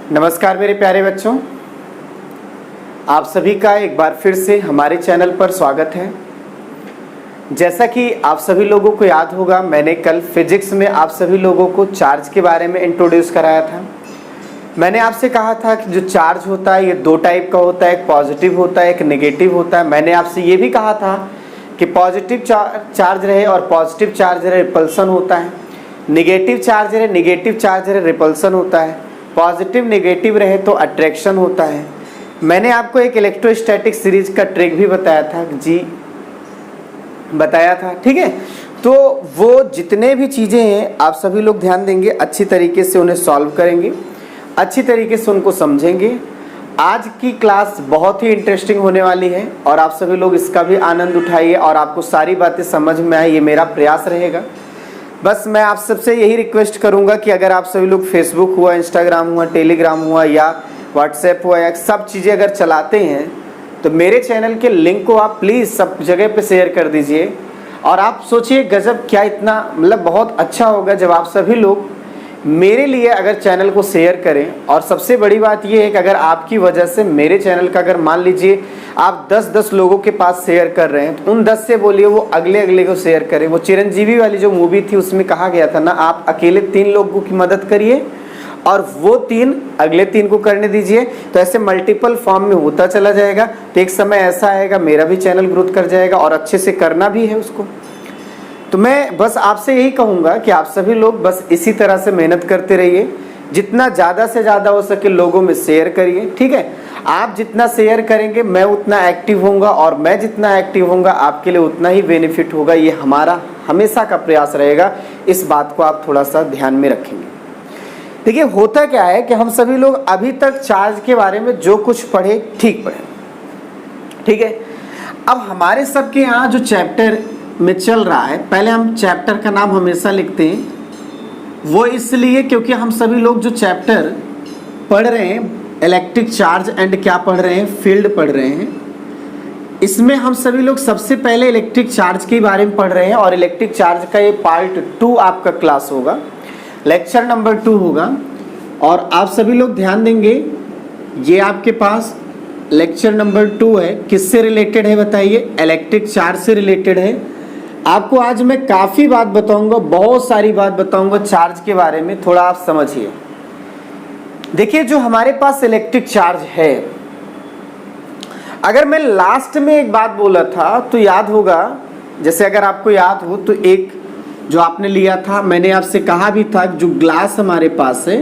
नमस्कार मेरे प्यारे बच्चों, आप सभी का एक बार फिर से हमारे चैनल पर स्वागत है। जैसा कि आप सभी लोगों को याद होगा, मैंने कल फिजिक्स में आप सभी लोगों को चार्ज के बारे में इंट्रोड्यूस कराया था। मैंने आपसे कहा था कि जो चार्ज होता है ये दो टाइप का होता है, एक पॉजिटिव होता है, एक नेगेटिव होता है। मैंने आपसे ये भी कहा था कि पॉजिटिव चार्ज रहे और पॉजिटिव चार्ज रहे रिपल्सन होता है, नेगेटिव चार्ज रहे नेगेटिव चार्ज रहे रिपल्सन होता है, पॉजिटिव नेगेटिव रहे तो अट्रैक्शन होता है। मैंने आपको एक इलेक्ट्रोस्टैटिक सीरीज का ट्रिक भी बताया था ठीक है। तो वो जितने भी चीज़ें हैं आप सभी लोग ध्यान देंगे, अच्छी तरीके से उन्हें सॉल्व करेंगे, अच्छी तरीके से उनको समझेंगे। आज की क्लास बहुत ही इंटरेस्टिंग होने वाली है और आप सभी लोग इसका भी आनंद उठाइए और आपको सारी बातें समझ में आए, ये मेरा प्रयास रहेगा। बस मैं आप सबसे यही रिक्वेस्ट करूंगा कि अगर आप सभी लोग फेसबुक हुआ, इंस्टाग्राम हुआ, टेलीग्राम हुआ या व्हाट्सएप हुआ या सब चीज़ें अगर चलाते हैं तो मेरे चैनल के लिंक को आप प्लीज़ सब जगह पे शेयर कर दीजिए। और आप सोचिए गजब क्या इतना मतलब बहुत अच्छा होगा जब आप सभी लोग मेरे लिए अगर चैनल को शेयर करें। और सबसे बड़ी बात यह है कि अगर आपकी वजह से मेरे चैनल का अगर मान लीजिए आप 10-10 लोगों के पास शेयर कर रहे हैं तो उन 10 से बोलिए वो अगले को शेयर करें। वो चिरंजीवी वाली जो मूवी थी उसमें कहा गया था ना, आप अकेले 3 लोगों की मदद करिए और वो 3 अगले 3 को करने दीजिए। तो ऐसे मल्टीपल फॉर्म में होता चला जाएगा। तो एक समय ऐसा आएगा मेरा भी चैनल ग्रोथ कर जाएगा और अच्छे से करना भी है उसको। तो मैं बस आपसे यही कहूँगा कि आप सभी लोग बस इसी तरह से मेहनत करते रहिए, जितना ज़्यादा से ज़्यादा हो सके लोगों में शेयर करिए, ठीक है। आप जितना शेयर करेंगे मैं उतना एक्टिव होऊंगा और मैं जितना एक्टिव होऊंगा आपके लिए उतना ही बेनिफिट होगा। ये हमारा हमेशा का प्रयास रहेगा, इस बात को आप थोड़ा सा ध्यान में रखेंगे। देखिए होता क्या है कि हम सभी लोग अभी तक चार्ज के बारे में जो कुछ पढ़े ठीक पढ़े, ठीक है। अब हमारे सबके यहाँ जो चैप्टर में चल रहा है, पहले हम चैप्टर का नाम हमेशा लिखते हैं, वो इसलिए क्योंकि हम सभी लोग जो चैप्टर पढ़ रहे हैं इलेक्ट्रिक चार्ज एंड क्या पढ़ रहे हैं, फील्ड पढ़ रहे हैं। इसमें हम सभी लोग सबसे पहले इलेक्ट्रिक चार्ज के बारे में पढ़ रहे हैं और इलेक्ट्रिक चार्ज का ये पार्ट 2 आपका क्लास होगा, लेक्चर नंबर 2 होगा। और आप सभी लोग ध्यान देंगे, ये आपके पास लेक्चर नंबर 2 है। किससे रिलेटेड है बताइए? इलेक्ट्रिक चार्ज से रिलेटेड है। आपको आज मैं काफ़ी बात बताऊंगा, बहुत सारी बात बताऊंगा चार्ज के बारे में, थोड़ा आप समझिए। देखिए जो हमारे पास इलेक्ट्रिक चार्ज है, अगर मैं लास्ट में एक बात बोला था तो याद होगा, जैसे अगर आपको याद हो तो एक जो आपने लिया था, मैंने आपसे कहा भी था जो ग्लास हमारे पास है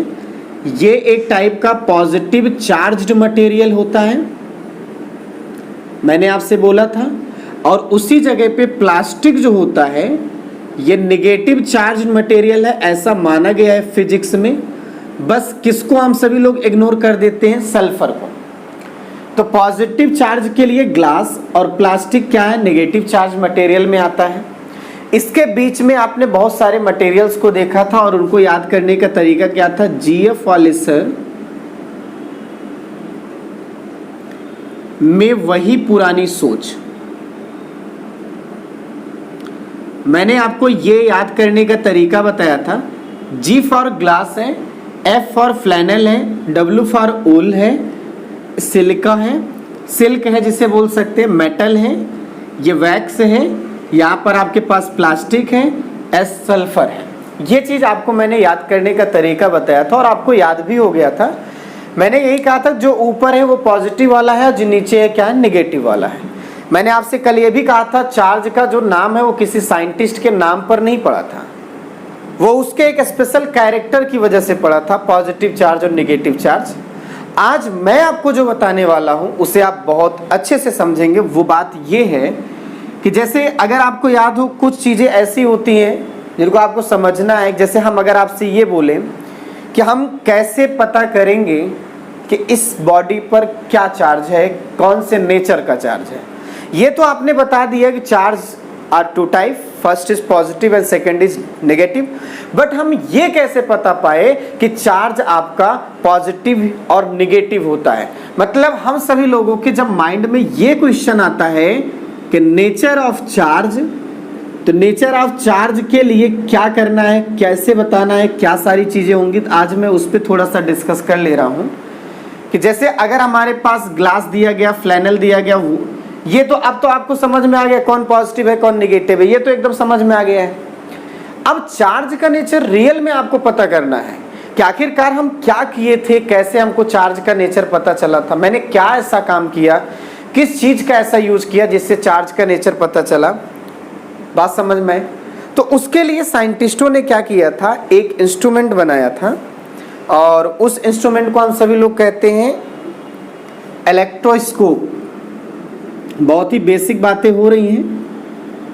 ये एक टाइप का पॉजिटिव चार्ज्ड मटेरियल होता है, मैंने आपसे बोला था। और उसी जगह पे प्लास्टिक जो होता है ये नेगेटिव चार्ज मटेरियल है, ऐसा माना गया है फिजिक्स में। बस किसको हम सभी लोग इग्नोर कर देते हैं? सल्फर को। तो पॉजिटिव चार्ज के लिए ग्लास और प्लास्टिक क्या है? नेगेटिव चार्ज मटेरियल में आता है। इसके बीच में आपने बहुत सारे मटेरियल्स को देखा था और उनको याद करने का तरीका क्या था? जीएफ वाले सर में वही पुरानी सोच। मैंने आपको ये याद करने का तरीका बताया था, जी फॉर ग्लास है, एफ फॉर फ्लैनल है, डब्ल्यू फॉर वूल है, सिलिका है, सिल्क है जिसे बोल सकते हैं, मेटल है, ये वैक्स है, यहाँ पर आपके पास प्लास्टिक है, एस सल्फर है। ये चीज़ आपको मैंने याद करने का तरीका बताया था और आपको याद भी हो गया था। मैंने यही कहा था जो ऊपर है वो पॉजिटिव वाला है, जो नीचे है क्या है? नेगेटिव वाला है। मैंने आपसे कल ये भी कहा था चार्ज का जो नाम है वो किसी साइंटिस्ट के नाम पर नहीं पड़ा था, वो उसके एक स्पेशल कैरेक्टर की वजह से पड़ा था, पॉजिटिव चार्ज और नेगेटिव चार्ज। आज मैं आपको जो बताने वाला हूं उसे आप बहुत अच्छे से समझेंगे। वो बात ये है कि जैसे अगर आपको याद हो कुछ चीज़ें ऐसी होती हैं जिनको आपको समझना है। जैसे हम अगर आपसे ये बोलें कि हम कैसे पता करेंगे कि इस बॉडी पर क्या चार्ज है, कौन से नेचर का चार्ज है, ये तो आपने बता दिया कि charge are 2 type, first is positive and second is negative. But हम ये कैसे पता पाए कि चार्ज आपका पॉजिटिव और नेगेटिव होता है? मतलब हम सभी लोगों के जब माइंड में ये क्वेश्चन आता है कि नेचर ऑफ चार्ज तो नेचर ऑफ चार्ज के लिए क्या करना है, कैसे बताना है, क्या सारी चीजें होंगी, तो आज मैं उस पर थोड़ा सा डिस्कस कर ले रहा हूं कि जैसे अगर हमारे पास ग्लास दिया गया, फ्लैनल दिया गया, ये तो अब तो आपको समझ में आ गया कौन पॉजिटिव है कौन निगेटिव है, ये तो एकदम समझ में आ गया है। अब चार्ज का नेचर रियल में आपको पता करना है कि आखिरकार हम क्या किए थे, कैसे हमको चार्ज का नेचर पता चला था, मैंने क्या ऐसा काम किया, किस चीज का ऐसा यूज किया जिससे चार्ज का नेचर पता चला। बात समझ में आए? तो उसके लिए साइंटिस्टों ने क्या किया था, एक इंस्ट्रूमेंट बनाया था और उस इंस्ट्रूमेंट को हम सभी लोग कहते हैं इलेक्ट्रोस्कोप। बहुत ही बेसिक बातें हो रही हैं।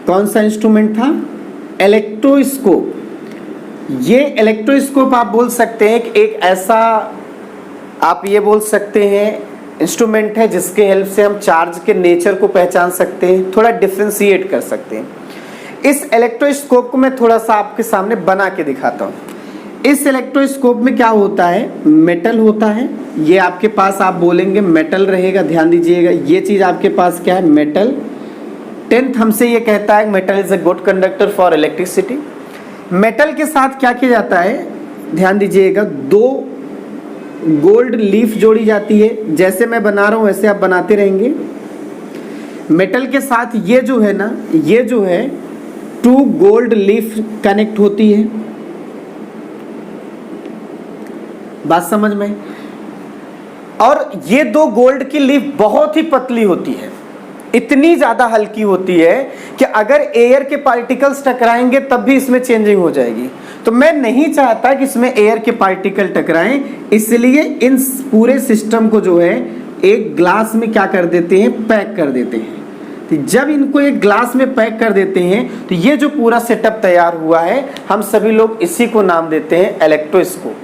कौन सा इंस्ट्रूमेंट था? इलेक्ट्रोस्कोप। ये इलेक्ट्रोस्कोप आप बोल सकते हैं कि एक ऐसा, आप ये बोल सकते हैं इंस्ट्रूमेंट है जिसके हेल्प से हम चार्ज के नेचर को पहचान सकते हैं, थोड़ा डिफ्रेंशिएट कर सकते हैं। इस इलेक्ट्रोस्कोप को मैं थोड़ा सा आपके सामने बना के दिखाता हूँ। इस इलेक्ट्रोस्कोप में क्या होता है, मेटल होता है, ये आपके पास आप बोलेंगे मेटल रहेगा, ध्यान दीजिएगा ये चीज आपके पास क्या है, मेटल। 10th हमसे ये कहता है metal is a good conductor for electricity. Metal के साथ क्या किया जाता है, ध्यान दीजिएगा, 2 गोल्ड लीफ जोड़ी जाती है। जैसे मैं बना रहा हूं वैसे आप बनाते रहेंगे। मेटल के साथ ये जो है ना, ये जो है 2 गोल्ड लीफ कनेक्ट होती है। बात समझ में? और ये 2 गोल्ड की लीफ बहुत ही पतली होती है, इतनी ज्यादा हल्की होती है कि अगर एयर के पार्टिकल्स टकराएंगे तब भी इसमें चेंजिंग हो जाएगी। तो मैं नहीं चाहता कि इसमें एयर के पार्टिकल टकराएं, इसलिए इन पूरे सिस्टम को जो है एक ग्लास में क्या कर देते हैं, पैक कर देते हैं। तो जब इनको एक ग्लास में पैक कर देते हैं तो ये जो पूरा सेटअप तैयार हुआ है, हम सभी लोग इसी को नाम देते हैं इलेक्ट्रोस्कोप।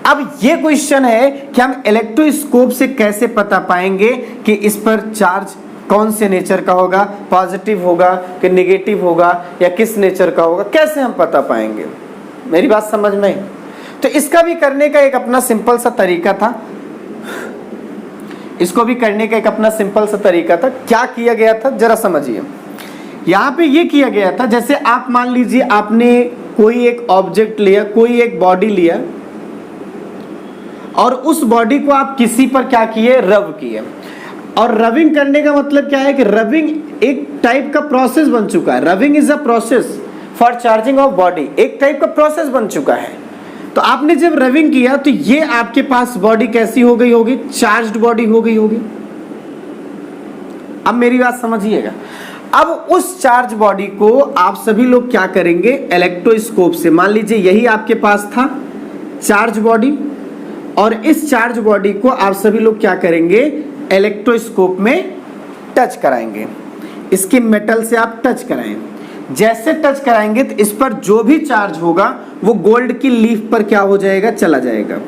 अब ये क्वेश्चन है कि हम इलेक्ट्रोस्कोप से कैसे पता पाएंगे कि इस पर चार्ज कौन से नेचर का होगा, पॉजिटिव होगा कि नेगेटिव होगा या किस नेचर का होगा, कैसे हम पता पाएंगे? मेरी बात समझ में आई? तो इसका भी करने का एक अपना सिंपल सा तरीका था। इसको भी करने का एक अपना सिंपल सा तरीका था। क्या किया गया था जरा समझिए। यहाँ पे ये किया गया था, जैसे आप मान लीजिए आपने कोई एक ऑब्जेक्ट लिया, कोई एक बॉडी लिया और उस बॉडी को आप किसी पर क्या किए, रब किए। और रबिंग करने का मतलब क्या है कि रबिंग एक टाइप का प्रोसेस बन चुका है। Rubbing is a process for charging of body, एक टाइप का प्रोसेस बन चुका है। तो आपने जब रबिंग किया तो ये आपके पास बॉडी कैसी हो गई होगी, चार्ज्ड बॉडी हो गई होगी। अब मेरी बात समझिएगा। अब उस चार्ज बॉडी को आप सभी लोग क्या करेंगे, इलेक्ट्रोस्कोप से, मान लीजिए यही आपके पास था चार्ज बॉडी, और इस चार्ज बॉडी को आप सभी लोग क्या करेंगे, इलेक्ट्रोस्कोप में टच कराएंगे। इसकी मेटल से आप टच कराएं। जैसे टच कराएंगे तो इस पर जो भी चार्ज होगा वो गोल्ड की लीफ पर क्या हो जाएगा, चला जाएगा।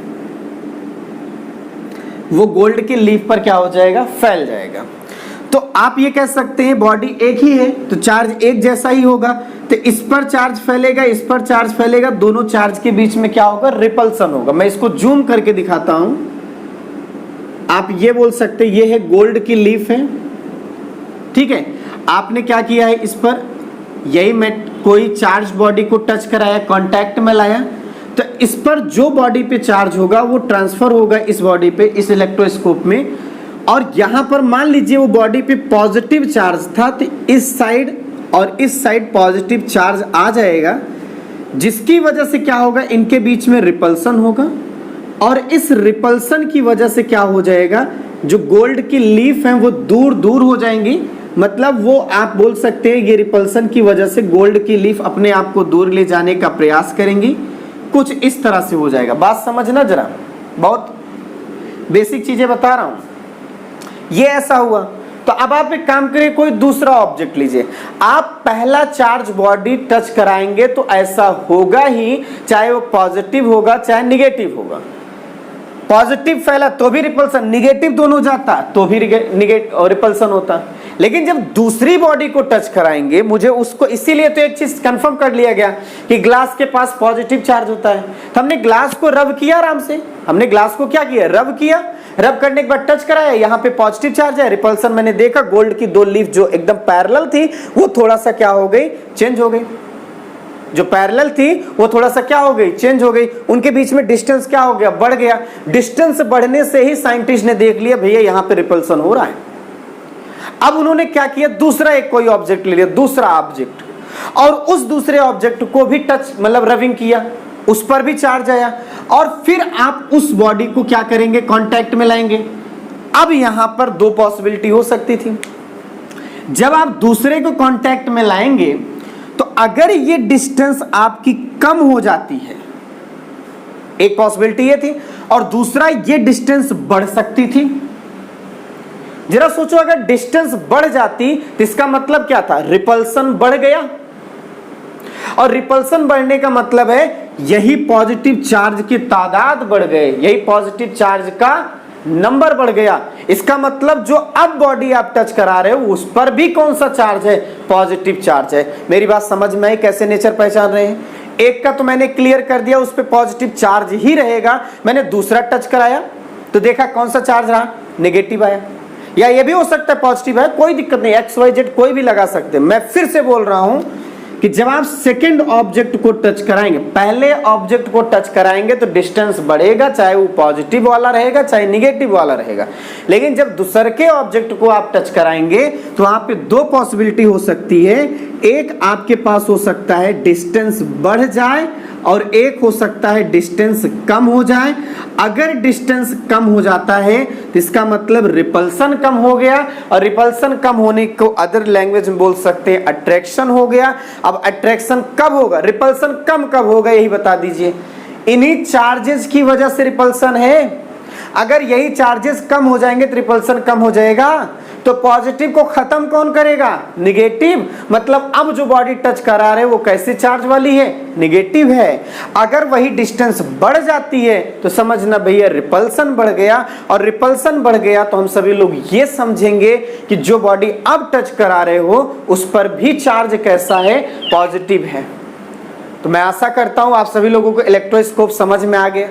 वो गोल्ड की लीफ पर क्या हो जाएगा, फैल जाएगा। तो आप ये कह सकते हैं बॉडी एक ही है तो चार्ज एक जैसा ही होगा। तो इस पर चार्ज फैलेगा, इस पर चार्ज फैलेगा, दोनों चार्ज के बीच में क्या होगा, रिपल्सन होगा। मैं इसको जूम करके दिखाता हूं। आप ये बोल सकते हैं ये है गोल्ड की लीफ है, ठीक है। आपने क्या किया है, इस पर यही मैं कोई चार्ज बॉडी को टच कराया, कांटेक्ट में लाया, तो इस पर जो बॉडी पे चार्ज होगा वो ट्रांसफर होगा इस बॉडी पे, इस इलेक्ट्रोस्कोप में। और यहां पर मान लीजिए वो बॉडी पे पॉजिटिव चार्ज था तो इस साइड और इस साइड पॉजिटिव चार्ज आ जाएगा, जिसकी वजह से क्या होगा, इनके बीच में रिपल्सन होगा। और इस रिपल्सन की वजह से क्या हो जाएगा, जो गोल्ड की लीफ है वो दूर दूर हो जाएंगी। मतलब वो आप बोल सकते हैं ये रिपल्सन की वजह से गोल्ड की लीफ अपने आप को दूर ले जाने का प्रयास करेंगी। कुछ इस तरह से हो जाएगा। बात समझना जरा, बहुत बेसिक चीजें बता रहा हूं। ये ऐसा हुआ तो अब आप एक काम करिए, कोई दूसरा ऑब्जेक्ट लीजिए। आप पहला चार्ज बॉडी टच कराएंगे तो ऐसा होगा ही, चाहे वो पॉजिटिव होगा चाहे निगेटिव होगा। पॉजिटिव फैला तो भी रिपल्सन, निगेटिव दोनों जाता तो भी रिपल्सन होता। लेकिन जब दूसरी बॉडी को टच कराएंगे, मुझे उसको, इसीलिए तो एक चीज कंफर्म कर लिया गया कि ग्लास के पास पॉजिटिव चार्ज होता है, तो हमने ग्लास को रब किया आराम से, हमने ग्लास को क्या किया, रब किया, रब करने के बाद टच कराया, यहाँ पे पॉजिटिव चार्ज है, रिपल्सन मैंने देखा, गोल्ड की दो लीफ जो एकदम पैरेलल थी वो थोड़ा सा क्या हो गई, चेंज हो गई, जो पैरेलल थी वो थोड़ा सा क्या हो गई, चेंज हो गई, उनके बीच में डिस्टेंस क्या हो गया, बढ़ गया। डिस्टेंस बढ़ने से ही साइंटिस्ट ने देख लिया भैया यहाँ पे रिपल्सन हो रहा है। अब उन्होंने क्या किया, दूसरा एक कोई ऑब्जेक्ट ले लिया, दूसरा ऑब्जेक्ट, और उस दूसरे ऑब्जेक्ट को भी टच मतलब रबिंग किया, उस पर भी चार्ज आया, और फिर आप उस बॉडी को क्या करेंगे, कांटेक्ट में लाएंगे। अब यहां पर दो पॉसिबिलिटी हो सकती थी, जब आप दूसरे को कांटेक्ट में लाएंगे तो अगर ये डिस्टेंस आपकी कम हो जाती है, एक पॉसिबिलिटी ये थी, और दूसरा ये डिस्टेंस बढ़ सकती थी। जरा सोचो, अगर डिस्टेंस बढ़ जाती तो इसका मतलब क्या था, रिपल्सन बढ़ गया, और रिपल्सन बढ़ने का मतलब है यही पॉजिटिव चार्ज की तादाद बढ़ गए, यही पॉजिटिव चार्ज का नंबर बढ़ गया। इसका मतलब जो अब बॉडी आप टच करा रहे हो उस पर भी कौन सा चार्ज है, पॉजिटिव चार्ज है। मेरी बात समझ में आई कैसे नेचर पहचान रहे हैं। एक का तो मैंने क्लियर कर दिया, उस पर पॉजिटिव चार्ज ही रहेगा, मैंने दूसरा टच कराया तो देखा कौन सा चार्ज रहा, नेगेटिव आया, या ये भी हो सकता है पॉजिटिव है, कोई दिक्कत नहीं, एक्स वाई जेड कोई भी लगा सकते हैं। मैं फिर से बोल रहा हूं कि जब आप सेकंड ऑब्जेक्ट को टच कराएंगे, पहले ऑब्जेक्ट को टच कराएंगे तो डिस्टेंस बढ़ेगा, चाहे वो पॉजिटिव वाला रहेगा चाहे निगेटिव वाला रहेगा। लेकिन जब दूसरे के ऑब्जेक्ट को आप टच कराएंगे तो वहां पे दो पॉसिबिलिटी हो सकती है, एक आपके पास हो सकता है डिस्टेंस बढ़ जाए, और एक हो सकता है डिस्टेंस कम हो जाए। अगर डिस्टेंस कम हो जाता है तो इसका मतलब रिपल्सन कम हो गया, और रिपल्सन कम होने को अदर लैंग्वेज में बोल सकते हैं अट्रैक्शन हो गया। अब अट्रैक्शन कब होगा, रिपल्सन कम कब होगा, यही बता दीजिए। इन्हीं चार्जेस की वजह से रिपल्सन है। अगर यही चार्जेस कम हो जाएंगे तो रिपल्सन कम हो जाएगा, तो पॉजिटिव को खत्म कौन करेगा, निगेटिव। मतलब अब जो बॉडी टच करा रहे वो कैसे चार्ज वाली है, निगेटिव है। अगर वही डिस्टेंस बढ़ जाती है तो समझना भैया रिपल्सन बढ़ गया, और रिपल्सन बढ़ गया तो हम सभी लोग ये समझेंगे कि जो बॉडी अब टच करा रहे हो उस पर भी चार्ज कैसा है, पॉजिटिव है। तो मैं आशा करता हूं आप सभी लोगों को इलेक्ट्रोस्कोप समझ में आ गया।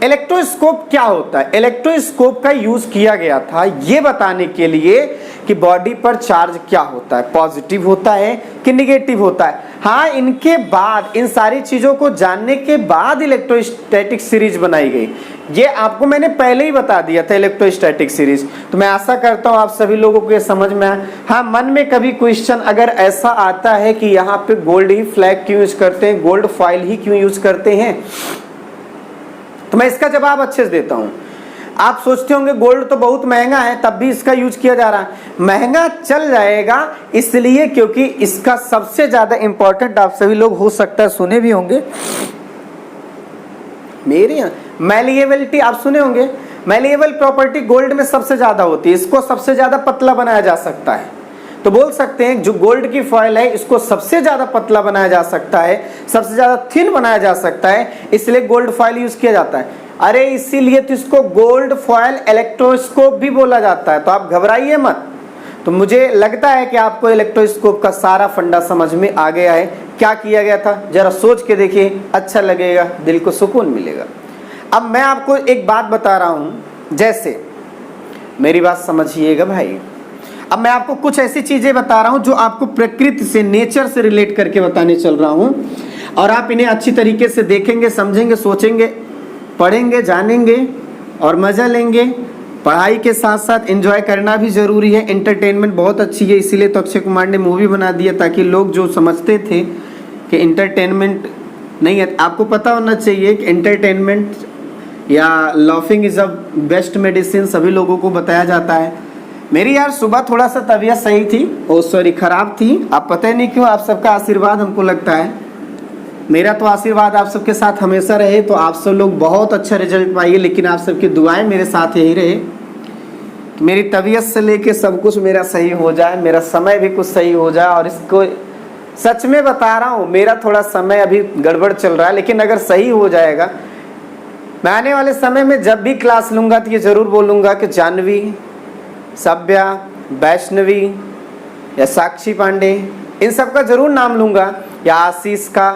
इलेक्ट्रोस्कोप क्या होता है, इलेक्ट्रोस्कोप का यूज किया गया था ये बताने के लिए कि बॉडी पर चार्ज क्या होता है, पॉजिटिव होता है कि निगेटिव होता है। हाँ, इनके बाद, इन सारी चीजों को जानने के बाद इलेक्ट्रोस्टैटिक सीरीज बनाई गई। ये आपको मैंने पहले ही बता दिया था इलेक्ट्रोस्टैटिक सीरीज। तो मैं आशा करता हूँ आप सभी लोगों को ये समझ में आया। हाँ, मन में कभी क्वेश्चन अगर ऐसा आता है कि यहाँ पे गोल्ड ही फ्लैग क्यों यूज करते हैं, गोल्ड फॉइल ही क्यों यूज करते हैं, तो मैं इसका जवाब अच्छे से देता हूं। आप सोचते होंगे गोल्ड तो बहुत महंगा है तब भी इसका यूज किया जा रहा है। महंगा चल जाएगा इसलिए क्योंकि इसका सबसे ज्यादा इंपॉर्टेंट, आप सभी लोग हो सकता है सुने भी होंगे, मेरे यहाँ मैलिएबिलिटी आप सुने होंगे। मैलिएबल प्रॉपर्टी गोल्ड में सबसे ज्यादा होती है, इसको सबसे ज्यादा पतला बनाया जा सकता है। तो बोल सकते हैं जो गोल्ड की फॉइल है इसको सबसे ज्यादा पतला बनाया जा सकता है, सबसे ज्यादा थिन बनाया जा सकता है, इसलिए गोल्ड फॉइल यूज किया जाता है। अरे इसीलिए तो इसको गोल्ड फॉइल इलेक्ट्रोस्कोप भी बोला जाता है। तो आप घबराइए मत। तो मुझे लगता है कि आपको इलेक्ट्रोस्कोप का सारा फंडा समझ में आ गया है, क्या किया गया था। जरा सोच के देखिए, अच्छा लगेगा, दिल को सुकून मिलेगा। अब मैं आपको एक बात बता रहा हूं, जैसे मेरी बात समझिएगा भाई। अब मैं आपको कुछ ऐसी चीजें बता रहा हूं जो आपको प्रकृति से, नेचर से रिलेट करके बताने चल रहा हूं, और आप इन्हें अच्छी तरीके से देखेंगे, समझेंगे, सोचेंगे, पढ़ेंगे, जानेंगे और मजा लेंगे। पढ़ाई के साथ साथ एंजॉय करना भी जरूरी है। एंटरटेनमेंट बहुत अच्छी है, इसीलिए तो अक्षय कुमार ने मूवी बना दिया ताकि लोग जो समझते थे कि एंटरटेनमेंट नहीं है, आपको पता होना चाहिए कि एंटरटेनमेंट या laughing is a best medicine सभी लोगों को बताया जाता है। मेरी यार सुबह थोड़ा सा तबीयत सही थी, ओ सॉरी खराब थी। आप पता ही नहीं क्यों, आप सबका आशीर्वाद हमको लगता है, मेरा तो आशीर्वाद आप सबके साथ हमेशा रहे। तो आप सब लोग बहुत अच्छा रिजल्ट पाइए, लेकिन आप सबकी दुआएं मेरे साथ यही रहे कि मेरी तबीयत से लेके सब कुछ मेरा सही हो जाए, मेरा समय भी कुछ सही हो जाए। और इसको सच में बता रहा हूँ, मेरा थोड़ा समय अभी गड़बड़ चल रहा है, लेकिन अगर सही हो जाएगा, मैं आने वाले समय में जब भी क्लास लूंगा तो ये जरूर बोलूंगा कि जानवी, सभ्या, वैष्णवी, या साक्षी पांडे, इन सब का जरूर नाम लूंगा, या आशीष का,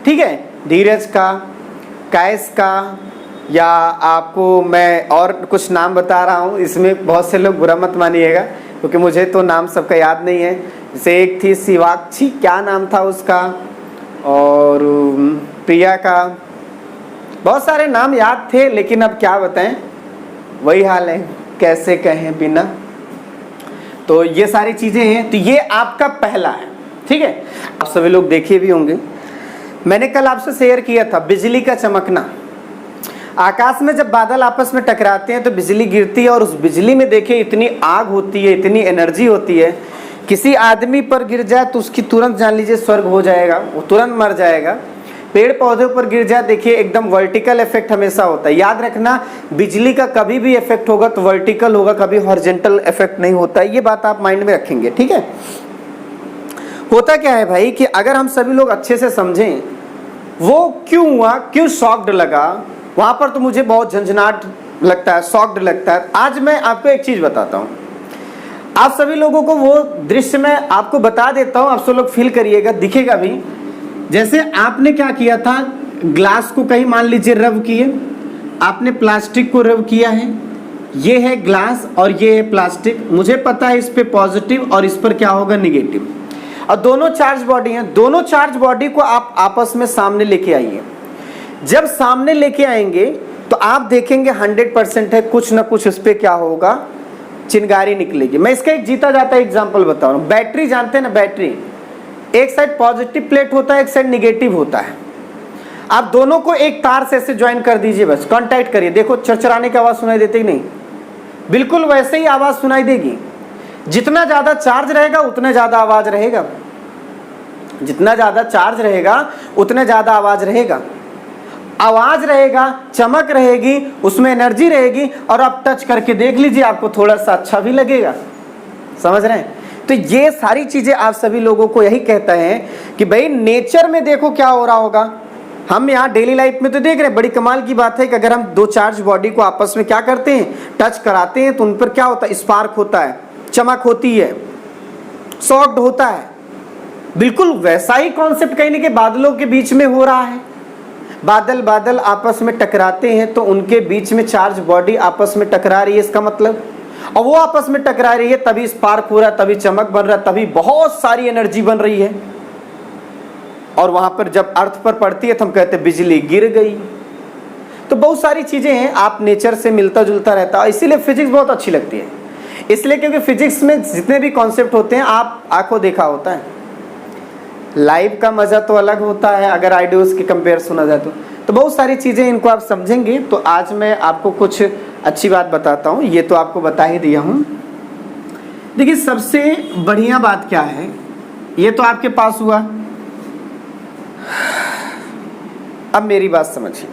ठीक है, धीरज का, कैस का, या आपको मैं और कुछ नाम बता रहा हूँ, इसमें बहुत से लोग बुरा मत मानिएगा क्योंकि मुझे तो नाम सबका याद नहीं है। जैसे एक थी शिवाक्षी, क्या नाम था उसका, और प्रिया का, बहुत सारे नाम याद थे लेकिन अब क्या बताएं, वही हाल है, कैसे कहें बिना। तो ये सारी चीजें हैं, तो ये आपका पहला है, ठीक है। आप सभी लोग देखे भी होंगे, मैंने कल आपसे शेयर किया था बिजली का चमकना। आकाश में जब बादल आपस में टकराते हैं तो बिजली गिरती है, और उस बिजली में देखिए इतनी आग होती है, इतनी एनर्जी होती है, किसी आदमी पर गिर जाए तो उसकी तुरंत जान लीजिए स्वर्ग हो जाएगा, वो तुरंत मर जाएगा। पेड़ पौधे पर गिर जाए देखिए एकदम वर्टिकल इफेक्ट हमेशा होता है। याद रखना, बिजली का कभी भी इफेक्ट होगा तो वर्टिकल होगा, कभी हॉरिजॉन्टल इफेक्ट नहीं होता है, ये बात आप माइंड में रखेंगे, ठीक है। होता क्या है भाई कि अगर हम सभी लोग अच्छे से समझें वो क्यों हुआ, क्यों शॉक्ड लगा, वहां पर तो मुझे बहुत झंझनाट लगता है, शॉक्ड लगता है। आज मैं आपको एक चीज बताता हूं, आप सभी लोगों को वो दृश्य मैं आपको बता देता हूं, आप सब लोग फील करिएगा, दिखेगा भी। जैसे आपने क्या किया था, ग्लास को कहीं मान लीजिए रब किए, आपने प्लास्टिक को रब किया है, ये है ग्लास और ये है प्लास्टिक, मुझे पता है इस पे पॉजिटिव और इस पर क्या होगा नेगेटिव, और दोनों चार्ज बॉडी हैं, दोनों चार्ज बॉडी को आप आपस में सामने लेके आइए। जब सामने लेके आएंगे तो आप देखेंगे 100% है, कुछ ना कुछ उस पर क्या होगा, चिंगारी निकलेगी। मैं इसका एक जीता जाता एग्जांपल बता रहा हूं। बैटरी जानते हैं ना, बैटरी एक साइड पॉजिटिव प्लेट होता है, एक साइड निगेटिव होता है। आप दोनों को एक तार से ऐसे ज्वाइन कर दीजिए, बस कांटेक्ट करिए, देखो चरचराने की आवाज सुनाई देती नहीं, बिल्कुल वैसे ही आवाज सुनाई देगी। जितना ज्यादा चार्ज रहेगा उतना ज्यादा आवाज रहेगा, जितना ज्यादा चार्ज रहेगा उतना ज्यादा आवाज रहेगा, आवाज रहेगा, चमक रहेगी, उसमें एनर्जी रहेगी, और आप टच करके देख लीजिए आपको थोड़ा सा अच्छा भी लगेगा। समझ रहे हैं? तो ये सारी चीजें आप सभी लोगों को यही कहता है कि भाई नेचर में देखो क्या हो रहा होगा। हम यहाँ डेली लाइफ में तो देख रहे हैं, बड़ी कमाल की बात है कि अगर हम दो चार्ज बॉडी को आपस में क्या करते हैं, टच कराते हैं, तो उन पर क्या होता है, स्पार्क होता है, चमक होती है, शॉक्ड होता है। बिल्कुल वैसा ही कॉन्सेप्ट कहीं ना कहीं बादलों के बीच में हो रहा है। बादल बादल आपस में टकराते हैं तो उनके बीच में चार्ज बॉडी आपस में टकरा रही है, इसका मतलब, और वो आपस में टकरा रही है, तभी स्पार्क हो रहा है, तभी चमक बन रहा है, तभी बहुत सारी एनर्जी बन रही है। और वहां पर जब अर्थ पर पड़ती है तो हम कहते हैं बिजली गिर गई। तो बहुत सारी चीजें हैं, आप नेचर से मिलता जुलता रहता है, इसीलिए फिजिक्स बहुत अच्छी लगती है। इसलिए क्योंकि फिजिक्स में जितने भी कॉन्सेप्ट होते हैं आप आंखों देखा होता है, लाइव का मजा तो अलग होता है अगर आइडियोज के कंपेयर सुना जाए तो बहुत सारी चीजें इनको आप समझेंगे। तो आज मैं आपको कुछ अच्छी बात बताता हूं, ये तो आपको बता ही दिया हूं। देखिए सबसे बढ़िया बात क्या है, ये तो आपके पास हुआ। अब मेरी बात समझिए,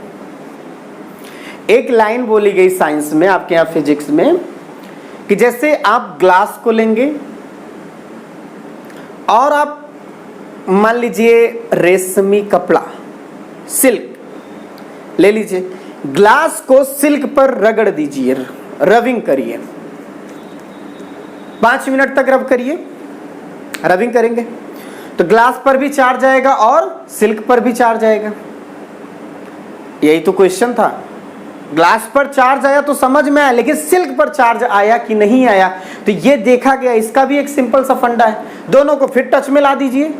एक लाइन बोली गई साइंस में, आपके यहाँ फिजिक्स में, कि जैसे आप ग्लास को लेंगे और आप मान लीजिए रेशमी कपड़ा, सिल्क ले लीजिए, ग्लास को सिल्क पर रगड़ दीजिए, रबिंग करिए, 5 मिनट तक रब करिए। रबिंग करेंगे तो ग्लास पर भी चार्ज आएगा और सिल्क पर भी चार्ज आएगा। यही तो क्वेश्चन था। ग्लास पर चार्ज आया तो समझ में आया, लेकिन सिल्क पर चार्ज आया कि नहीं आया तो ये देखा गया। इसका भी एक सिंपल सा फंडा है, दोनों को फिर टच में ला दीजिए।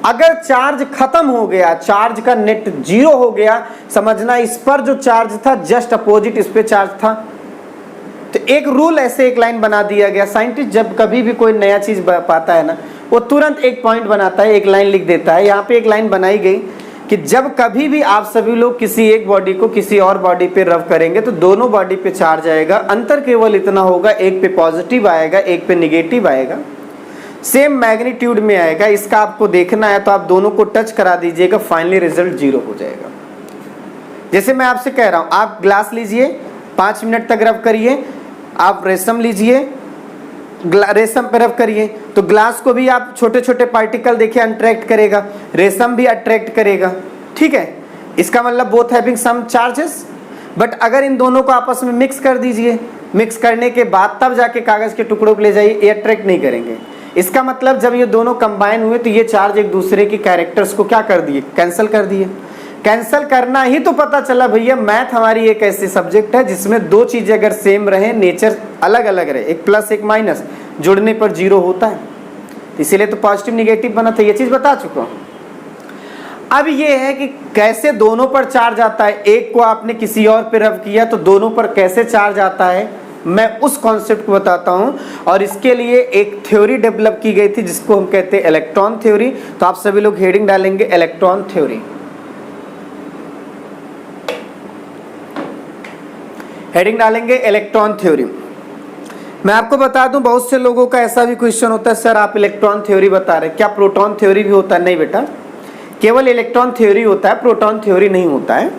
अगर चार्ज खत्म हो गया, चार्ज का नेट 0 हो गया, समझना इस पर जो चार्ज था जस्ट अपोजिट इस पे चार्ज था। तो एक रूल, ऐसे एक लाइन बना दिया गया। साइंटिस्ट जब कभी भी कोई नया चीज पाता है ना, वो तुरंत एक पॉइंट बनाता है, एक लाइन लिख देता है। यहाँ पे एक लाइन बनाई गई कि जब कभी भी आप सभी लोग किसी एक बॉडी को किसी और बॉडी पे रब करेंगे तो दोनों बॉडी पे चार्ज आएगा। अंतर केवल इतना होगा, एक पे पॉजिटिव आएगा, एक पे निगेटिव आएगा, सेम मैग्नीट्यूड में आएगा। इसका आपको देखना है तो आप दोनों को टच करा दीजिएगा, फाइनली रिजल्ट 0 हो जाएगा। जैसे मैं आपसे कह रहा हूं, आप ग्लास लीजिए, 5 मिनट तक रब करिए। आप रेशम लीजिए, रेशम पे रब करिए तो ग्लास को भी आप छोटे छोटे पार्टिकल देखिए अट्रैक्ट करेगा, रेशम भी अट्रैक्ट करेगा। ठीक है, इसका मतलब both having some charges. But अगर इन दोनों को आपस में मिक्स कर दीजिए, मिक्स करने के बाद तब जाके कागज के टुकड़ों को ले जाइए, ये अट्रैक्ट नहीं करेंगे। इसका मतलब जब ये दोनों कंबाइन हुए तो ये चार्ज एक दूसरे की कैरेक्टर्स को क्या कर दिए, कैंसिल कर दिए। कैंसिल करना ही तो पता चला भैया, मैथ हमारी एक ऐसी सब्जेक्ट है जिसमें दो चीजें अगर सेम रहे, नेचर अलग अलग रहे, एक प्लस एक माइनस, जुड़ने पर जीरो होता है, इसीलिए तो पॉजिटिव निगेटिव बना था, ये चीज बता चुका हूं। अब ये है कि कैसे दोनों पर चार्ज आता है, एक को आपने किसी और पे रब किया तो दोनों पर कैसे चार्ज आता है, मैं उस कॉन्सेप्ट को बताता हूं। और इसके लिए एक थ्योरी डेवलप की गई थी जिसको हम कहते हैं इलेक्ट्रॉन थ्योरी। तो आप सभी लोग हेडिंग डालेंगे इलेक्ट्रॉन थ्योरी, हेडिंग डालेंगे इलेक्ट्रॉन थ्योरी। मैं आपको बता दूं, बहुत से लोगों का ऐसा भी क्वेश्चन होता है, सर आप इलेक्ट्रॉन थ्योरी बता रहे, क्या प्रोटॉन थ्योरी भी होता है? नहीं बेटा, केवल इलेक्ट्रॉन थ्योरी होता है, प्रोटॉन थ्योरी नहीं होता है।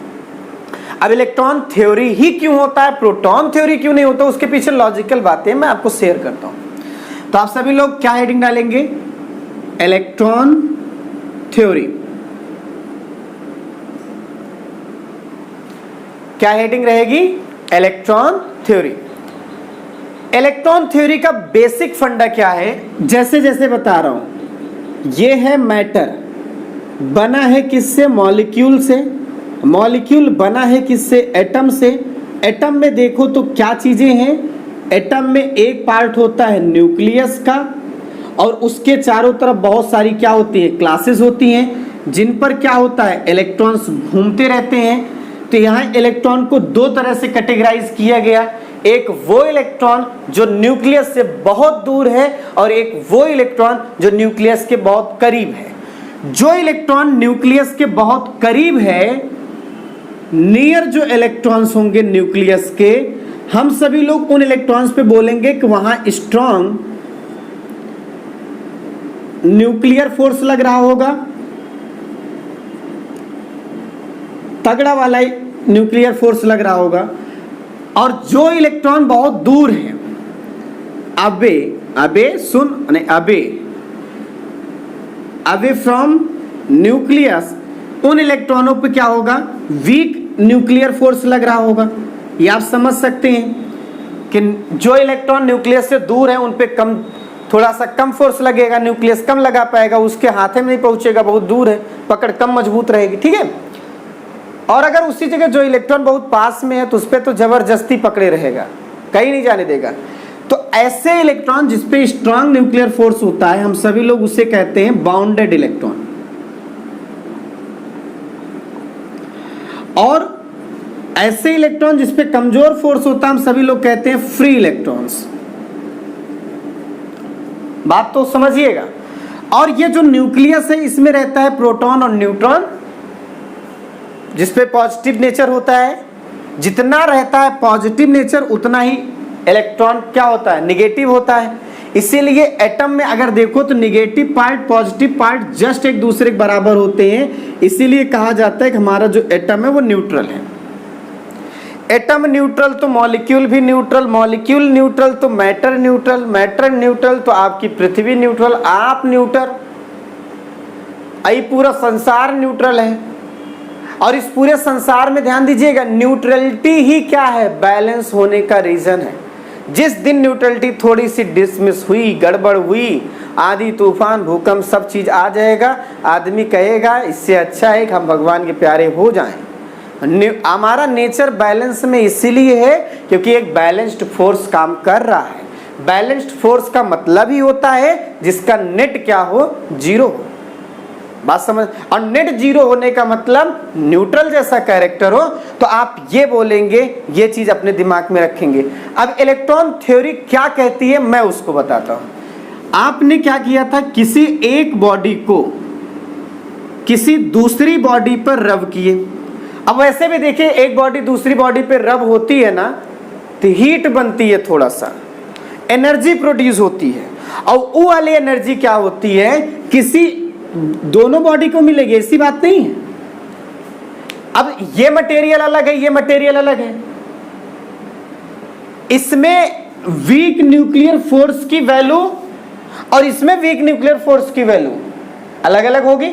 अब इलेक्ट्रॉन थ्योरी ही क्यों होता है, प्रोटॉन थ्योरी क्यों नहीं होता, उसके पीछे लॉजिकल बातें मैं आपको शेयर करता हूं। तो आप सभी लोग क्या हेडिंग डालेंगे, इलेक्ट्रॉन थ्योरी। क्या हेडिंग रहेगी, इलेक्ट्रॉन थ्योरी। इलेक्ट्रॉन थ्योरी का बेसिक फंडा क्या है, जैसे जैसे बता रहा हूं, ये है मैटर, बना है किससे, मॉलिक्यूल से, मॉलिक्यूल बना है किससे, एटम से। एटम में देखो तो क्या चीजें हैं, एटम में एक पार्ट होता है न्यूक्लियस का, और उसके चारों तरफ बहुत सारी क्या होती है, क्लासेस होती हैं, जिन पर क्या होता है, इलेक्ट्रॉन्स घूमते रहते हैं। तो यहाँ इलेक्ट्रॉन को दो तरह से कैटेगराइज किया गया, एक वो इलेक्ट्रॉन जो न्यूक्लियस से बहुत दूर है, और एक वो इलेक्ट्रॉन जो न्यूक्लियस के बहुत करीब है। जो इलेक्ट्रॉन न्यूक्लियस के बहुत करीब है, नियर जो इलेक्ट्रॉन्स होंगे न्यूक्लियस के, हम सभी लोग उन इलेक्ट्रॉन्स पे बोलेंगे कि वहां स्ट्रॉन्ग न्यूक्लियर फोर्स लग रहा होगा, तगड़ा वाला न्यूक्लियर फोर्स लग रहा होगा। और जो इलेक्ट्रॉन बहुत दूर है, अवे फ्रॉम न्यूक्लियस, उन इलेक्ट्रॉनों पे क्या होगा, वीक न्यूक्लियर फोर्स लग रहा होगा। ये आप समझ सकते हैं कि जो इलेक्ट्रॉन न्यूक्लियस से दूर है उन पे कम, थोड़ा सा कम फोर्स लगेगा, न्यूक्लियस कम लगा पाएगा, उसके हाथे में नहीं पहुंचेगा, बहुत दूर है, पकड़ कम मजबूत रहेगी, ठीक है। और अगर उसी जगह जो इलेक्ट्रॉन बहुत पास में है तो उस पर तो जबरदस्ती पकड़े रहेगा, कहीं नहीं जाने देगा। तो ऐसे इलेक्ट्रॉन जिसपे स्ट्रांग न्यूक्लियर फोर्स होता है, हम सभी लोग उसे कहते हैं बाउंडेड इलेक्ट्रॉन। और ऐसे इलेक्ट्रॉन जिसपे कमजोर फोर्स होता है, हम सभी लोग कहते हैं फ्री इलेक्ट्रॉन्स। बात तो समझिएगा। और ये जो न्यूक्लियस है, इसमें रहता है प्रोटॉन और न्यूट्रॉन, जिसपे पॉजिटिव नेचर होता है। जितना रहता है पॉजिटिव नेचर, उतना ही इलेक्ट्रॉन क्या होता है, निगेटिव होता है। इसीलिए एटम में अगर देखो तो negative part positive part just एक दूसरे के बराबर होते हैं। इसीलिए कहा जाता है कि हमारा जो एटम है वो न्यूट्रल है। एटम न्यूट्रल तो मॉलिक्यूल भी न्यूट्रल, मॉलिक्यूल न्यूट्रल तो मैटर न्यूट्रल, मैटर न्यूट्रल तो आपकी पृथ्वी न्यूट्रल, आप न्यूट्रल, ये पूरा संसार न्यूट्रल है। और इस पूरे संसार में ध्यान दीजिएगा, न्यूट्रलिटी ही क्या है, बैलेंस होने का रीजन है। जिस दिन न्यूट्रलिटी थोड़ी सी डिसमिस हुई, गड़बड़ हुई, आंधी तूफान भूकंप सब चीज आ जाएगा, आदमी कहेगा इससे अच्छा है कि हम भगवान के प्यारे हो जाएं। हमारा नेचर बैलेंस में इसीलिए है क्योंकि एक बैलेंस्ड फोर्स काम कर रहा है। बैलेंस्ड फोर्स का मतलब ही होता है जिसका नेट क्या हो, जीरो हो। बात समझ। और नेट जीरो होने का मतलब न्यूट्रल जैसा कैरेक्टर हो। तो आप ये बोलेंगे, ये चीज अपने दिमाग में रखेंगे। अब इलेक्ट्रॉन थ्योरी क्या कहती है मैं उसको बताता हूं। आपने क्या किया था, किसी एक बॉडी को किसी दूसरी बॉडी पर रब किए। अब वैसे भी देखिए, एक बॉडी दूसरी बॉडी पे रब होती है ना, तो हीट बनती है, थोड़ा सा एनर्जी प्रोड्यूस होती है। और वो वाली एनर्जी क्या होती है, किसी दोनों बॉडी को मिलेगी, ऐसी बात नहीं है। अब ये मटेरियल अलग है, ये मटेरियल अलग है, इसमें वीक न्यूक्लियर फोर्स की वैल्यू और इसमें वीक न्यूक्लियर फोर्स की वैल्यू अलग अलग होगी।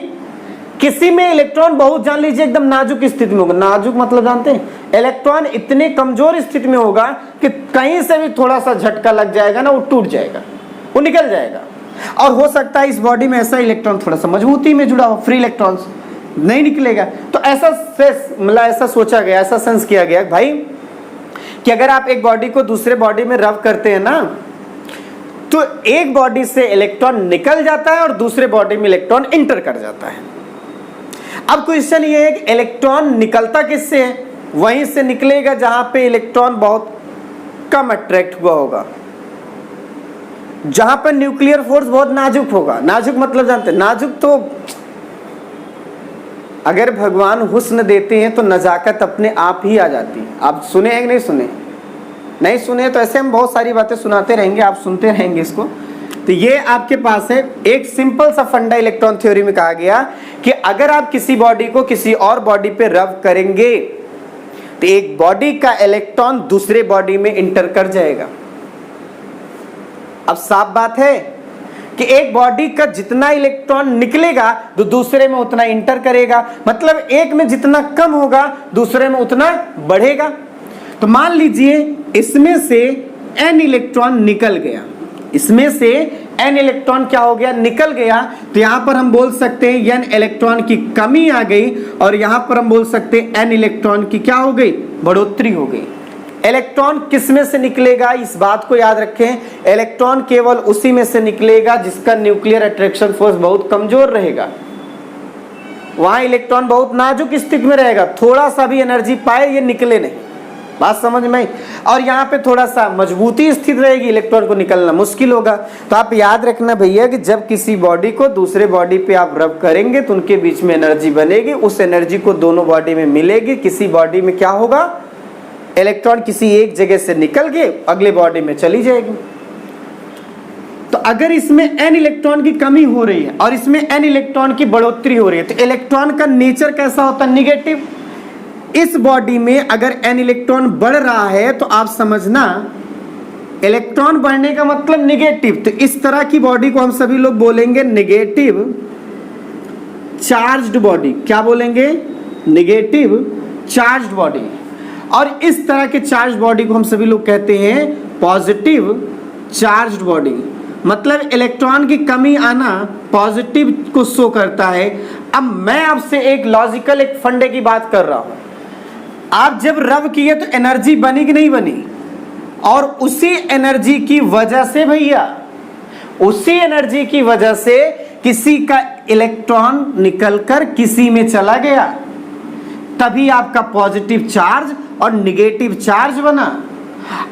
किसी में इलेक्ट्रॉन बहुत, जान लीजिए एकदम नाजुक स्थिति में होगा। नाजुक मतलब जानते हैं, इलेक्ट्रॉन इतने कमजोर स्थिति में होगा कि कहीं से भी थोड़ा सा झटका लग जाएगा ना, वो टूट जाएगा, वो निकल जाएगा। और हो सकता है इस बॉडी में ऐसा इलेक्ट्रॉन थोड़ा सा मजबूती में जुड़ा हो, फ्री इलेक्ट्रॉन्स नहीं निकलेगा। तो ऐसा मतलब ऐसा सोचा गया, ऐसा सेंस किया गया भाई कि अगर आप एक बॉडी को दूसरे बॉडी में रब करते हैं ना, तो एक बॉडी से इलेक्ट्रॉन निकल जाता है और दूसरे बॉडी में इलेक्ट्रॉन इंटर कर जाता है। अब क्वेश्चन ये है कि इलेक्ट्रॉन निकलता किससे है? वहीं से निकलेगा जहां पे इलेक्ट्रॉन बहुत कम अट्रैक्ट हुआ होगा, जहां पर न्यूक्लियर फोर्स बहुत नाजुक होगा। नाजुक मतलब जानते हैं, नाजुक तो अगर भगवान हुस्न देते हैं तो नजाकत अपने आप ही आ जाती है। आप सुने हैं कि नहीं सुने? नहीं सुने तो ऐसे हम बहुत सारी बातें सुनाते रहेंगे, आप सुनते रहेंगे इसको। तो ये आपके पास है एक सिंपल सा फंडा इलेक्ट्रॉन थ्योरी में कहा गया कि अगर आप किसी बॉडी को किसी और बॉडी पे रब करेंगे तो एक बॉडी का इलेक्ट्रॉन दूसरे बॉडी में इंटर कर जाएगा। अब साफ बात है कि एक बॉडी का जितना इलेक्ट्रॉन निकलेगा तो दूसरे में उतना इंटर करेगा, मतलब एक में जितना कम होगा दूसरे में उतना बढ़ेगा। तो मान लीजिए इसमें से n इलेक्ट्रॉन निकल गया, इसमें से n इलेक्ट्रॉन क्या हो गया? निकल गया। तो यहां पर हम बोल सकते हैं n इलेक्ट्रॉन की कमी आ गई, और यहां पर हम बोल सकते हैं n इलेक्ट्रॉन की क्या हो गई? बढ़ोतरी हो गई। इलेक्ट्रॉन किस में से निकलेगा? इस बात को याद रखें, इलेक्ट्रॉन केवल उसी में से निकलेगा जिसका न्यूक्लियर अट्रैक्शन फोर्स बहुत कमजोर रहेगा। वहां इलेक्ट्रॉन बहुत नाजुक स्थिति में रहेगा, थोड़ा सा भी एनर्जी पाए ये निकले नहीं। बात समझ में आई? और यहाँ पे थोड़ा सा मजबूती स्थित रहेगी, इलेक्ट्रॉन को निकलना मुश्किल होगा। तो आप याद रखना भैया कि जब किसी बॉडी को दूसरे बॉडी पे आप रब करेंगे तो उनके बीच में एनर्जी बनेगी, उस एनर्जी को दोनों बॉडी में मिलेगी। किसी बॉडी में क्या होगा? इलेक्ट्रॉन किसी एक जगह से निकल के अगले बॉडी में चली जाएगी। तो अगर इसमें n इलेक्ट्रॉन की कमी हो रही है और इसमें n इलेक्ट्रॉन की बढ़ोतरी हो रही है, तो इलेक्ट्रॉन का नेचर कैसा होता है? निगेटिव। इस बॉडी में अगर n इलेक्ट्रॉन बढ़ रहा है तो आप समझना इलेक्ट्रॉन बढ़ने का मतलब निगेटिव। तो इस तरह की बॉडी को हम सभी लोग बोलेंगे नेगेटिव चार्ज्ड बॉडी। क्या बोलेंगे? Negative charged body. और इस तरह के चार्ज बॉडी को हम सभी लोग कहते हैं पॉजिटिव चार्ज्ड बॉडी। मतलब इलेक्ट्रॉन की कमी आना पॉजिटिव को शो करता है। अब मैं आपसे एक लॉजिकल एक फंडे की बात कर रहा हूं, आप जब रब किए तो एनर्जी बनी कि नहीं बनी? और उसी एनर्जी की वजह से भैया, उसी एनर्जी की वजह से किसी का इलेक्ट्रॉन निकलकर किसी में चला गया, तभी आपका पॉजिटिव चार्ज और निगेटिव चार्ज बना।